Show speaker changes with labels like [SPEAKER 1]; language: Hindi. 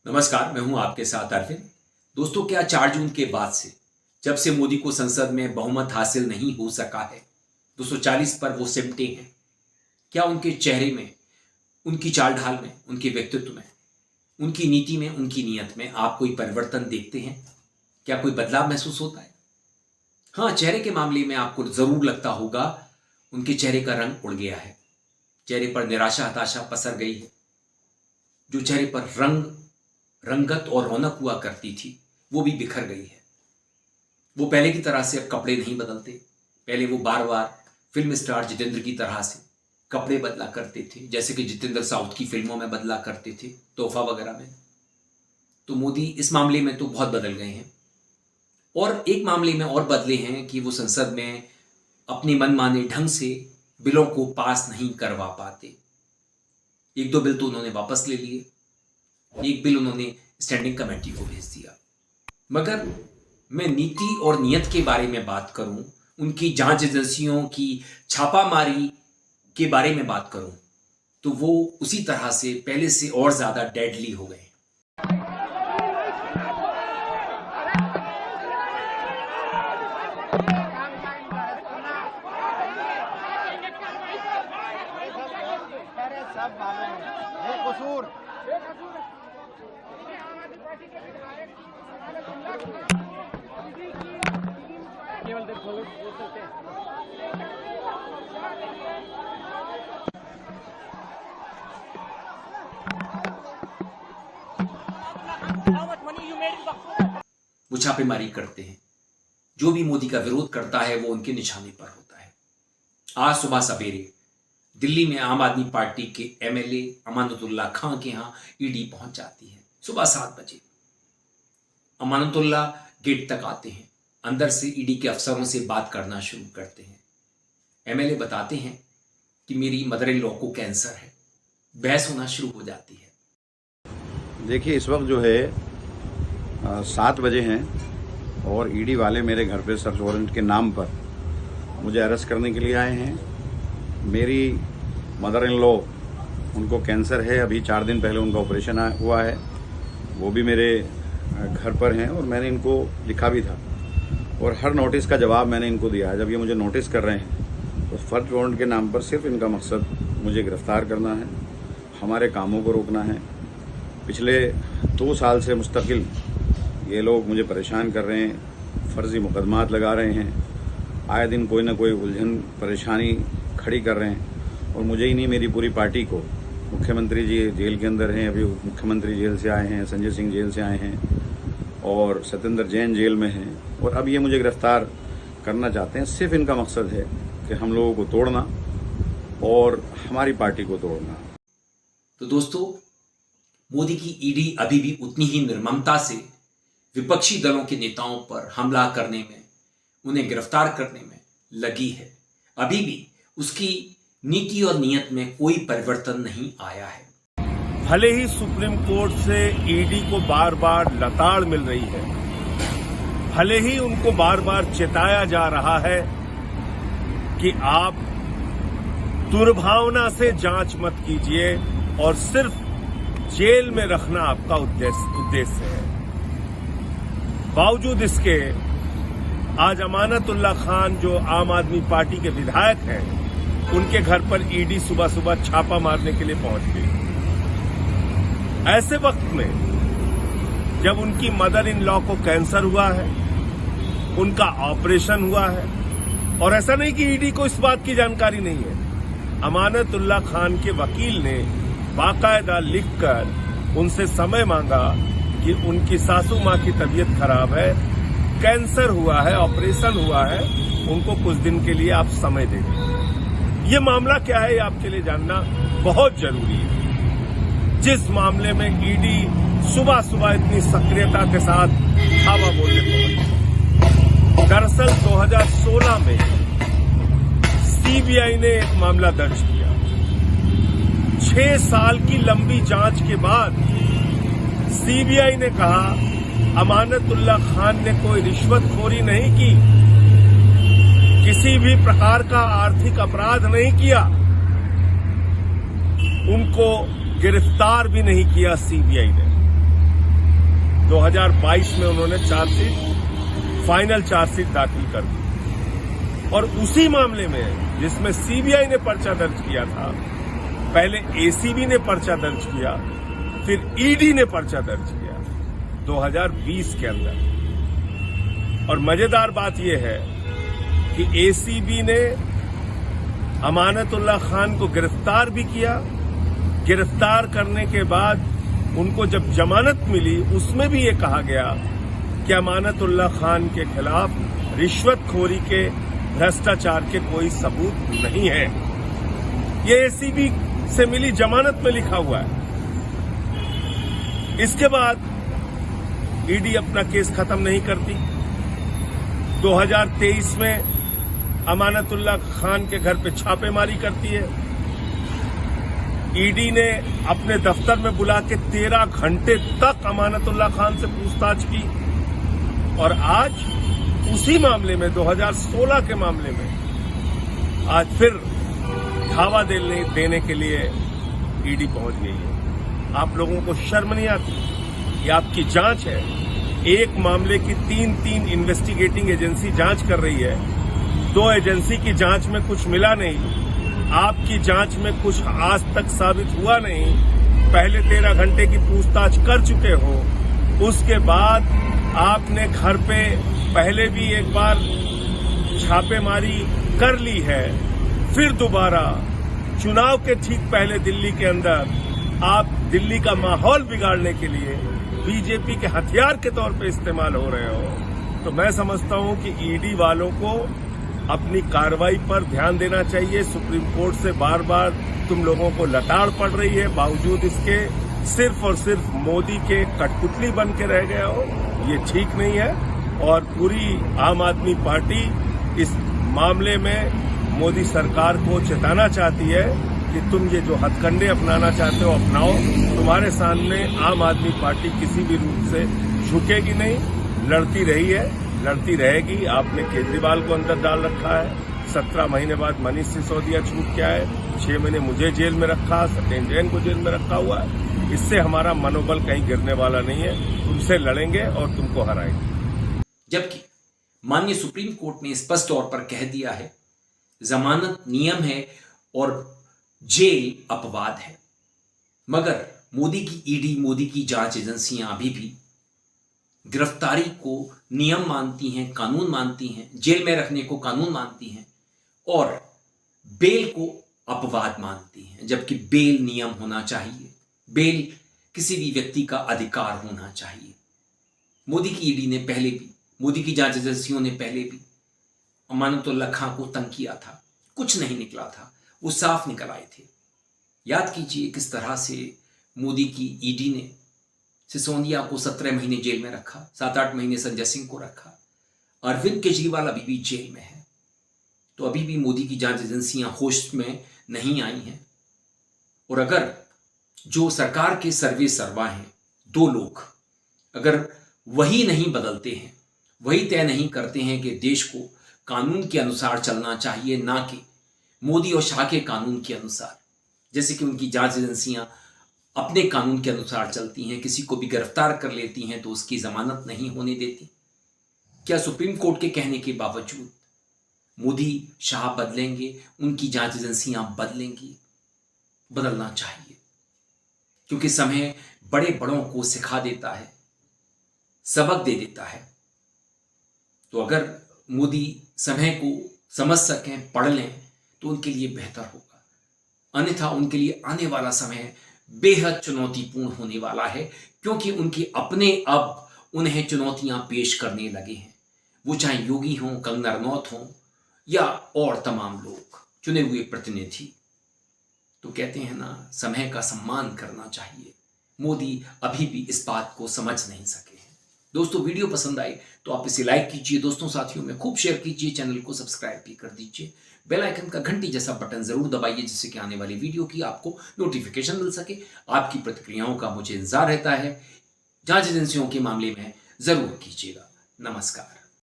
[SPEAKER 1] नमस्कार, मैं हूं आपके साथ अरविंद। दोस्तों, क्या 4 जून के बाद से जब से मोदी को संसद में बहुमत हासिल नहीं हो सका है, 240 पर वो सिमटे हैं, क्या उनके चेहरे में, उनकी चाल ढाल में, उनके व्यक्तित्व में, उनकी नीति में, उनकी नीयत में आप कोई परिवर्तन देखते हैं? क्या कोई बदलाव महसूस होता है? हाँ, चेहरे के मामले में आपको जरूर लगता होगा उनके चेहरे का रंग उड़ गया है। चेहरे पर निराशा, हताशा पसर गई है। जो चेहरे पर रंगत और रौनक हुआ करती थी, वो भी बिखर गई है। वो पहले की तरह से अब कपड़े नहीं बदलते। पहले वो बार बार फिल्म स्टार जितेंद्र की तरह से कपड़े बदला करते थे, जैसे कि जितेंद्र साउथ की फिल्मों में बदला करते थे, तोहफा वगैरह में। तो मोदी इस मामले में तो बहुत बदल गए हैं। और एक मामले में और बदले हैं कि वो संसद में अपनी मनमाने ढंग से बिलों को पास नहीं करवा पाते। 1-2 बिल तो उन्होंने वापस ले लिए, एक बिल उन्होंने स्टैंडिंग कमेटी को भेज दिया। मगर मैं नीति और नियत के बारे में बात करूं, उनकी जांच एजेंसियों की छापामारी के बारे में बात करूं, तो वो उसी तरह से पहले से और ज्यादा डेडली हो गए। वो छापेमारी करते हैं। जो भी मोदी का विरोध करता है वो उनके निशाने पर होता है। आज सुबह सवेरे दिल्ली में आम आदमी पार्टी के एमएलए अमानतुल्लाह खां के यहां ईडी पहुंच जाती है। सुबह 7 बजे अमानतुल्लाह गेट तक आते हैं। अंदर से ईडी के अफसरों से बात करना शुरू करते हैं। एमएलए बताते हैं कि मेरी मदर इन लॉ को कैंसर है। बहस होना शुरू हो जाती है।
[SPEAKER 2] देखिए, इस वक्त जो है 7 बजे हैं और ईडी वाले मेरे घर पे सर्च वारंट के नाम पर मुझे अरेस्ट करने के लिए आए हैं। मेरी मदर इन लॉ, उनको कैंसर है। अभी 4 दिन पहले उनका ऑपरेशन हुआ है। वो भी मेरे घर पर हैं और मैंने इनको लिखा भी था और हर नोटिस का जवाब मैंने इनको दिया है। जब ये मुझे नोटिस कर रहे हैं तो सर्च वारंट के नाम पर सिर्फ इनका मकसद मुझे गिरफ्तार करना है, हमारे कामों को रोकना है। पिछले 2 साल से मुस्तकिल ये लोग मुझे परेशान कर रहे हैं, फर्जी मुकदमात लगा रहे हैं, आए दिन कोई ना कोई उलझन परेशानी खड़ी कर रहे हैं। और मुझे ही नहीं, मेरी पूरी पार्टी को, मुख्यमंत्री जी जेल के अंदर हैं, अभी मुख्यमंत्री जेल से आए हैं, संजय सिंह जेल से आए हैं और सत्येंद्र जैन जेल में हैं, और अब ये मुझे गिरफ्तार करना चाहते हैं। सिर्फ इनका मकसद है कि हम लोगों को तोड़ना और हमारी पार्टी को तोड़ना।
[SPEAKER 1] तो दोस्तों, मोदी की ईडी अभी भी उतनी ही निर्ममता से विपक्षी दलों के नेताओं पर हमला करने में, उन्हें गिरफ्तार करने में लगी है। अभी भी उसकी नीति और नियत में कोई परिवर्तन नहीं आया है।
[SPEAKER 3] भले ही सुप्रीम कोर्ट से ईडी को बार बार लताड़ मिल रही है, भले ही उनको बार बार चेताया जा रहा है कि आप दुर्भावना से जांच मत कीजिए और सिर्फ जेल में रखना आपका उद्देश्य है। बावजूद इसके आज अमानतुल्लाह खान, जो आम आदमी पार्टी के विधायक हैं, उनके घर पर ईडी सुबह सुबह छापा मारने के लिए पहुंच गई। ऐसे वक्त में जब उनकी मदर इन लॉ को कैंसर हुआ है, उनका ऑपरेशन हुआ है, और ऐसा नहीं कि ईडी को इस बात की जानकारी नहीं है। अमानतुल्लाह खान के वकील ने बाकायदा लिखकर उनसे समय मांगा कि उनकी सासू मां की तबीयत खराब है, कैंसर हुआ है, ऑपरेशन हुआ है, उनको कुछ दिन के लिए आप समय दे दें। ये मामला क्या है, ये आपके लिए जानना बहुत जरूरी है। जिस मामले में ईडी सुबह सुबह इतनी सक्रियता के साथ हवा बोलने पहुंची, दरअसल 2016 में सीबीआई ने एक मामला दर्ज किया। 6 साल की लंबी जांच के बाद सीबीआई ने कहा अमानतुल्लाह खान ने कोई रिश्वतखोरी नहीं की, किसी भी प्रकार का आर्थिक अपराध नहीं किया, उनको गिरफ्तार भी नहीं किया सीबीआई ने। 2022 में उन्होंने फाइनल चार्जशीट दाखिल कर दी। और उसी मामले में जिसमें सीबीआई ने पर्चा दर्ज किया था, पहले एसीबी ने पर्चा दर्ज किया, फिर ईडी ने पर्चा दर्ज किया 2020 के अंदर। और मजेदार बात यह है कि एसीबी ने अमानतुल्लाह खान को गिरफ्तार भी किया। गिरफ्तार करने के बाद उनको जब जमानत मिली, उसमें भी ये कहा गया कि अमानतुल्लाह खान के खिलाफ रिश्वतखोरी के, भ्रष्टाचार के कोई सबूत नहीं है। ये एसीबी से मिली जमानत में लिखा हुआ है। इसके बाद ईडी अपना केस खत्म नहीं करती। 2023 में अमानतुल्लाह खान के घर पे छापेमारी करती है। ईडी ने अपने दफ्तर में बुला के 13 घंटे तक अमानतुल्लाह खान से पूछताछ की। और आज उसी मामले में, 2016 के मामले में, आज फिर धावा देने के लिए ईडी पहुंच गई है। आप लोगों को शर्म नहीं आती? ये आपकी जांच है। एक मामले की 3 इन्वेस्टिगेटिंग एजेंसी जांच कर रही है। 2 एजेंसी की जांच में कुछ मिला नहीं। आपकी जांच में कुछ आज तक साबित हुआ नहीं। पहले 13 घंटे की पूछताछ कर चुके हो। उसके बाद आपने घर पे पहले भी एक बार छापेमारी कर ली है। फिर दोबारा चुनाव के ठीक पहले दिल्ली के अंदर आप दिल्ली का माहौल बिगाड़ने के लिए बीजेपी के हथियार के तौर पे इस्तेमाल हो रहे हो। तो मैं समझता हूं कि ईडी वालों को अपनी कार्रवाई पर ध्यान देना चाहिए। सुप्रीम कोर्ट से बार बार तुम लोगों को लताड़ पड़ रही है, बावजूद इसके सिर्फ और सिर्फ मोदी के कठपुतली बन के रह गए हो। ये ठीक नहीं है। और पूरी आम आदमी पार्टी इस मामले में मोदी सरकार को चेताना चाहती है कि तुम ये जो हथकंडे अपनाना चाहते हो, अपनाओ। तुम्हारे सामने आम आदमी पार्टी किसी भी रूप से झुकेगी नहीं, लड़ती रही है, लड़ती रहेगी। आपने केजरीवाल को अंदर डाल रखा है। 17 महीने बाद मनीष सिसोदिया छूट के आए। 6 महीने मुझे जेल में रखा, सत्येंद्र जैन को जेल में रखा हुआ है। इससे हमारा मनोबल कहीं गिरने वाला नहीं है। तुमसे लड़ेंगे और तुमको हराएंगे।
[SPEAKER 1] जबकि माननीय सुप्रीम कोर्ट ने स्पष्ट तौर पर कह दिया है, जमानत नियम है और जेल अपवाद है। मगर मोदी की ईडी, मोदी की जांच एजेंसियां अभी भी गिरफ्तारी को नियम मानती हैं, कानून मानती हैं, जेल में रखने को कानून मानती हैं और बेल को अपवाद मानती हैं। जबकि बेल नियम होना चाहिए, बेल किसी भी व्यक्ति का अधिकार होना चाहिए। मोदी की ईडी ने पहले भी, मोदी की जांच एजेंसियों ने पहले भी अमानतुल्लाह खान को तंग किया था, कुछ नहीं निकला था, वो साफ निकल आए थे। याद कीजिए किस तरह से मोदी की ईडी ने सिसोदिया को 17 महीने जेल में रखा, 7-8 महीने संजय सिंह को रखा। अरविंद केजरीवाल अभी भी जेल में है। तो अभी भी मोदी की जांच एजेंसियां होश में नहीं आई हैं। और अगर जो सरकार के सर्वे सर्वा हैं, 2 लोग, अगर वही नहीं बदलते हैं, वही तय नहीं करते हैं कि देश को कानून के अनुसार चलना चाहिए, ना कि मोदी और शाह के कानून के अनुसार, जैसे कि उनकी जांच एजेंसियां अपने कानून के अनुसार चलती हैं, किसी को भी गिरफ्तार कर लेती हैं तो उसकी जमानत नहीं होने देती। क्या सुप्रीम कोर्ट के कहने के बावजूद मोदी शाह बदलेंगे, उनकी जांच एजेंसियां बदलेंगी? बदलना चाहिए, क्योंकि समय बड़े बड़ों को सिखा देता है, सबक दे देता है। तो अगर मोदी समय को समझ सकें, पढ़ लें, तो उनके लिए बेहतर होगा। अन्यथा उनके लिए आने वाला समय बेहद चुनौतीपूर्ण होने वाला है, क्योंकि उनके अपने अब उन्हें चुनौतियां पेश करने लगे हैं। वो चाहे योगी हों, कंगना रनौत हों या और तमाम लोग, चुने हुए प्रतिनिधि। तो कहते हैं ना, समय का सम्मान करना चाहिए। मोदी अभी भी इस बात को समझ नहीं सके हैं। दोस्तों, वीडियो पसंद आए तो आप इसे लाइक कीजिए, दोस्तों साथियों में खूब शेयर कीजिए, चैनल को सब्सक्राइब भी कर दीजिए, बेल आइकन का घंटी जैसा बटन जरूर दबाइए, जिससे कि आने वाली वीडियो की आपको नोटिफिकेशन मिल सके। आपकी प्रतिक्रियाओं का मुझे इंतजार रहता है। जांच एजेंसियों के मामले में जरूर कीजिएगा। नमस्कार।